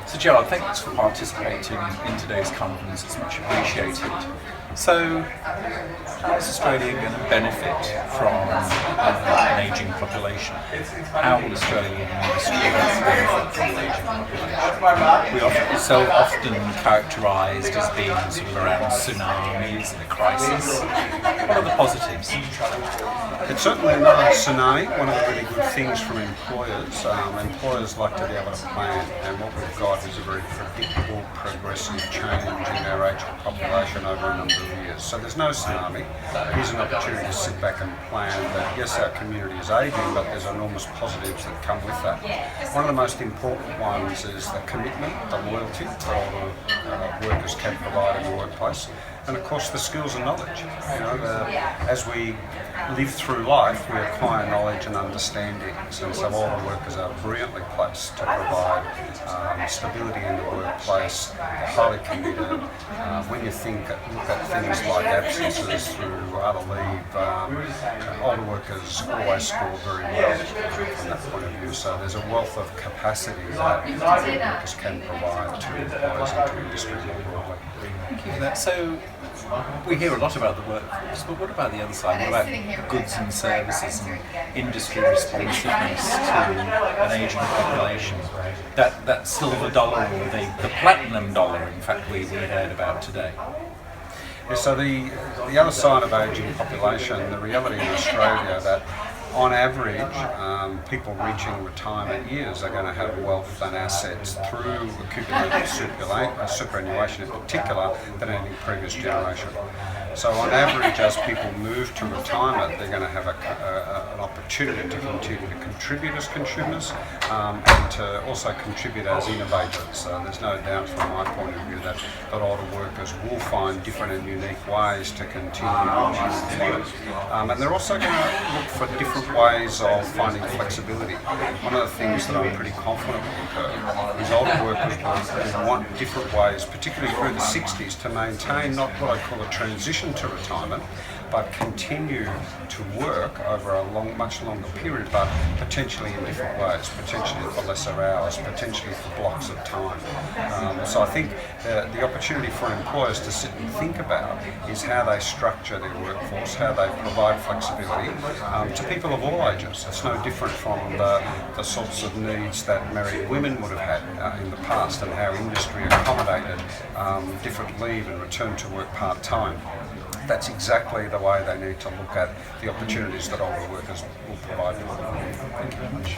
So Gerard, thanks for participating in today's conference. It's much appreciated. So, how is Australia going to benefit from an ageing population? How will Australian industry benefit from an ageing population? We are so often characterised as being sort of around tsunamis and a crisis. What are the positives? It's certainly not a tsunami. One of the really good things from employers, employers like to be able to plan, and what we've got is a very predictable, progressive change in our aging population over a number of years. So there's no tsunami. Here's an opportunity to sit back and plan that yes, our community is ageing, but there's enormous positives that come with that. One of the most important ones is the commitment, the loyalty that all the workers can provide in the workplace, and of course the skills and knowledge. As we live through life, we acquire knowledge and understandings, and so all the workers are brilliantly placed to provide stability in the workplace. They're highly committed. When you look at things like absences through other leave, older workers always score very well from that point of view. So there's a wealth of capacity that workers can provide to employers and to industry more broadly. Thank you for that. So, we hear a lot about the workforce, but what about the other side? What about goods and services and industry responsiveness to an ageing population? That silver dollar, or the platinum dollar, in fact, we heard about today. Yeah, so the other side of ageing population, the reality in Australia that on average, people reaching retirement years are going to have wealth and assets through accumulated superannuation in particular than any previous generation. So on average, as people move to retirement, they're going to have an opportunity to continue to contribute as consumers and to also contribute as innovators. There's no doubt from my point of view that older workers will find different and unique ways to continue to employment. And they're also going to look for different ways of finding flexibility. One of the things that I'm pretty confident will occur is older workers will want different ways, particularly through the 60s, to maintain not what I call a transition to retirement, but continue to work over a much longer period, but potentially in different ways, potentially for lesser hours, potentially for blocks of time. So I think the opportunity for employers to sit and think about is how they structure their workforce, how they provide flexibility to people of all ages. It's no different from the sorts of needs that married women would have had in the past, and how industry accommodated different leave and return to work part-time. That's exactly the way they need to look at the opportunities that older workers will provide for them. Thank you very much.